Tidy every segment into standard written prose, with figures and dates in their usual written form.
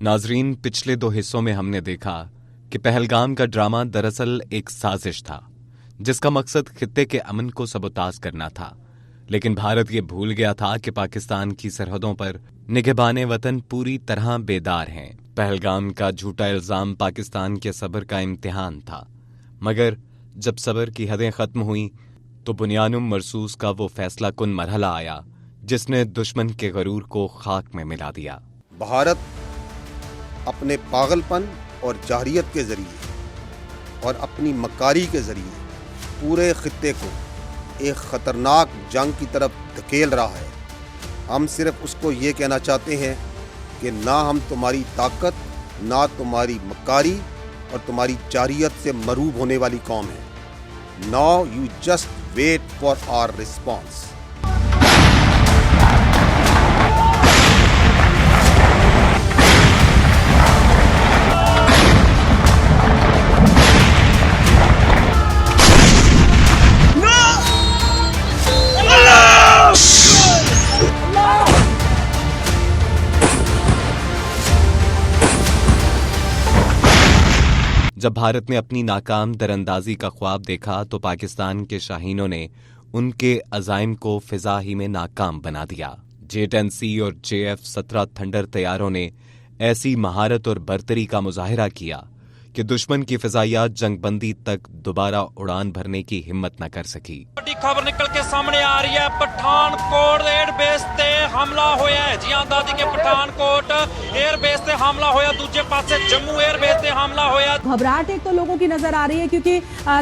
नाजरीन, पिछले 2 हिस्सों में हमने देखा कि पहलगाम का ड्रामा दरअसल एक साजिश था जिसका मकसद खित्ते के अमन को सबोताज करना था। लेकिन भारत ये भूल गया था कि पाकिस्तान की सरहदों पर निगहबाने वतन पूरी तरह बेदार हैं। पहलगाम का झूठा इल्जाम पाकिस्तान के सब्र का इम्तिहान था, मगर जब सब्र की हदें खत्म हुई तो बुनियानुम मरसूस का वो फैसला कुन मरहला आया जिसने दुश्मन के गरूर को खाक में मिला दिया। भारत अपने पागलपन और जाहिरियत के जरिए और अपनी मकारी के जरिए पूरे खित्ते को एक ख़तरनाक जंग की तरफ धकेल रहा है। हम सिर्फ उसको ये कहना चाहते हैं कि ना हम तुम्हारी ताकत, ना तुम्हारी मकारी और तुम्हारी जाहिरियत से मरूब होने वाली कौम है। Now you just wait for our response. जब भारत ने अपनी नाकाम दरअंदाजी का ख्वाब देखा तो पाकिस्तान के शाहीनों ने उनके अज़ाइम को फिजा ही में नाकाम बना दिया। J-10C और JF-17 थंडर तैयारों ने ऐसी महारत और बर्तरी का मुजाहिरा किया कि दुश्मन की फिजाइयात जंगबंदी तक दोबारा उड़ान भरने की हिम्मत न कर सकी। बड़ी खबर निकल के सामने आ रही है, पठानकोट एयरबेस ते हमला होया है। जी हां दादी के पठानकोट एयरबेस ते हमला होया, दूसरे पासे जम्मू एयरबेस ते हमला होया। घबराहट एक तो लोगों की नजर आ रही है क्योंकि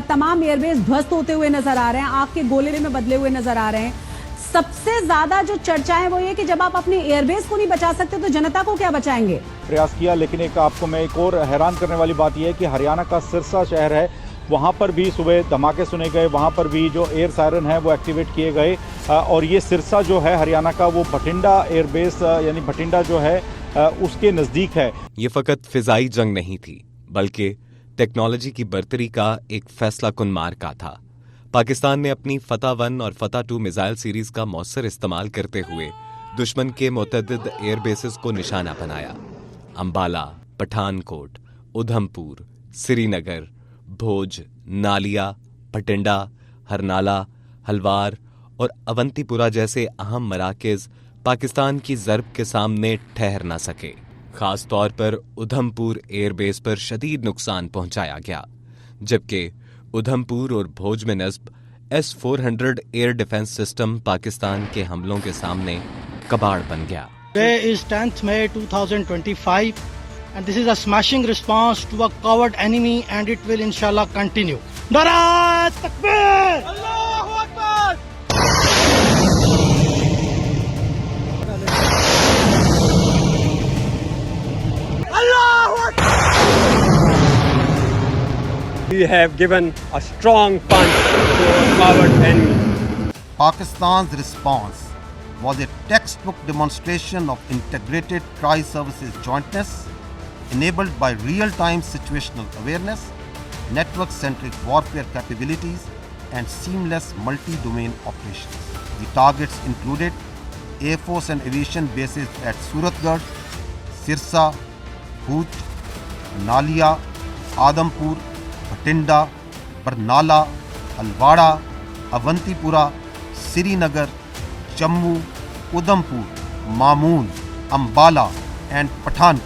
तमाम एयरबेस ध्वस्त होते हुए नजर आ रहे हैं, आग के गोले में बदले हुए नजर आ रहे हैं। सबसे ज्यादा जो चर्चा है वो ये कि जब आप अपने एयरबेस को नहीं बचा सकते तो जनता को क्या बचाएंगे। प्रयास किया, लेकिन आपको मैं एक और हैरान करने वाली बात यह है कि हरियाणा का सिरसा शहर है, वहां पर भी सुबह धमाके सुने गए, वहां पर भी जो एयर सायरन है वो एक्टिवेट किए गए। और ये सिरसा जो है हरियाणा का, वो भटिंडा एयरबेस यानी भटिंडा जो है उसके नजदीक है। ये फकत फिजाई जंग नहीं थी बल्कि टेक्नोलॉजी की बर्तरी का एक फैसला कुन मार्का था। पाकिस्तान ने अपनी फतह 1 और फतह 2 मिसाइल सीरीज का मौसर इस्तेमाल करते हुए दुश्मन के मुतअद्दिद एयरबेसेस को निशाना बनाया। अंबाला, पठानकोट, उधमपुर, श्रीनगर, भोज, नालिया, भटिंडा, हरनाला, हलवार और अवंतीपुरा जैसे अहम मराकज़ पाकिस्तान की ज़र्ब के सामने ठहर न सके। खास तौर पर उधमपुर एयरबेस पर शदीद नुकसान पहुंचाया गया, जबकि उधमपुर और भोज में नस्ब S-400 air defence system Pakistan के हमलों के सामने कबाड़ बन गया। Today is 10th May 2025 and this is a smashing response to a coward enemy and it will inshallah continue. Nara Takbir! Allahu Akbar! Allahu Akbar! We have given a strong punch to our coward enemy. Pakistan's response was a textbook demonstration of integrated tri-services jointness enabled by real-time situational awareness, network-centric warfare capabilities and seamless multi-domain operations. The targets included Air Force and aviation bases at Suratgarh, Sirsa, Bhuj, Nalia, Adampur, Bathinda, Barnala, Halwara, Awantipora, Srinagar, Jammu, Udhampur, Mamun, Ambala and Pathankot,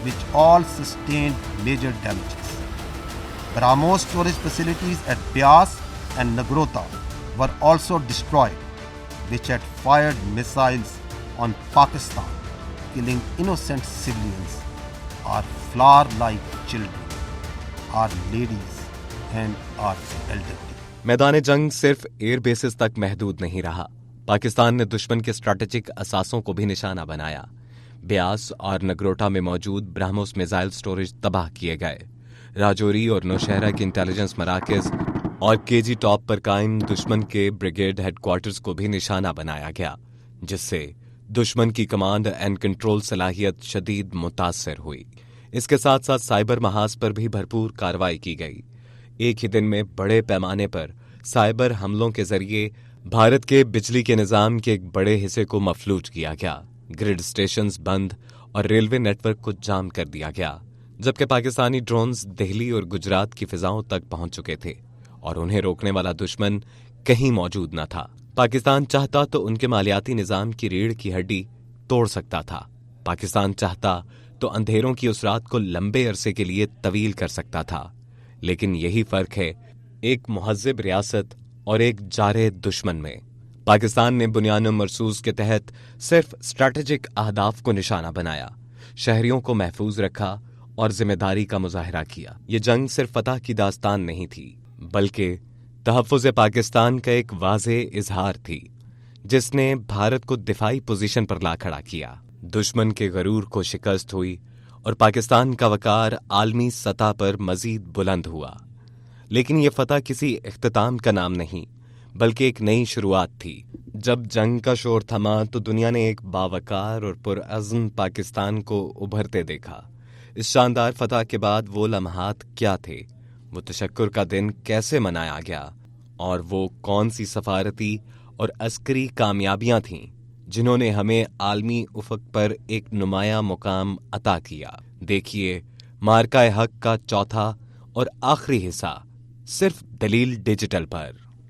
which all sustained major damages. BrahMos storage facilities at Beas and Nagrota were also destroyed, which had fired missiles on Pakistan, killing innocent civilians, our flower-like children, our ladies and our elderly. मैदान जंग सिर्फ air bases तक महदूद नहीं रहा। पाकिस्तान ने दुश्मन के स्ट्रैटेजिक असासों को भी निशाना बनाया। ब्यास और नगरोटा में मौजूद ब्रह्मोस मिसाइल स्टोरेज तबाह किए गए। राजौरी और नौशहरा के इंटेलिजेंस मराकज और केजी टॉप पर कायम दुश्मन के ब्रिगेड हेडक्वार्टर्स को भी निशाना बनाया गया, जिससे दुश्मन की कमांड एंड कंट्रोल सलाहियत शदीद मुतासर हुई। इसके साथ साथ साइबर महाज पर भी भरपूर कार्रवाई की गई। एक ही दिन में बड़े पैमाने पर साइबर हमलों के जरिए भारत के बिजली के निजाम के एक बड़े हिस्से को मफलूज किया गया। ग्रिड स्टेशंस बंद और रेलवे नेटवर्क को जाम कर दिया गया, जबकि पाकिस्तानी ड्रोन्स दिल्ली और गुजरात की फिजाओं तक पहुंच चुके थे और उन्हें रोकने वाला दुश्मन कहीं मौजूद न था। पाकिस्तान चाहता तो उनके मालियाती निजाम की रीढ़ की हड्डी तोड़ सकता था। पाकिस्तान चाहता तो अंधेरों की उस रात को लंबे अरसे के लिए तवील कर सकता था। लेकिन यही फर्क है एक मुहज्जिब रियासत और एक जारे दुश्मन में। पाकिस्तान ने बुनियान मरसूस के तहत सिर्फ स्ट्रैटेजिक अहदाफ को निशाना बनाया, शहरियों को महफूज रखा और जिम्मेदारी का मुजाहरा किया। ये जंग सिर्फ फतह की दास्तान नहीं थी, बल्कि तहफ़्फ़ुज़ पाकिस्तान का एक वाज़े इजहार थी, जिसने भारत को दिफाई पोजीशन पर ला खड़ा किया। दुश्मन के गरूर को शिकस्त हुई और पाकिस्तान का वकार आलमी सतह पर मजीद बुलंद हुआ। लेकिन यह फतह किसी इख्तिताम का नाम नहीं, बल्कि एक नई शुरुआत थी। जब जंग का शोर थमा तो दुनिया ने एक बावकार और पुरअज़्म पाकिस्तान को उभरते देखा। इस शानदार फतह के बाद वो लम्हात क्या थे, वो तशक्कुर का दिन कैसे मनाया गया और वो कौन सी सफारती और अस्करी कामयाबियां थीं जिन्होंने हमें आलमी उफक पर एक नुमाया मुकाम अता किया। देखिए मार्का हक का चौथा और आखिरी हिस्सा सिर्फ दलील डिजिटल पर।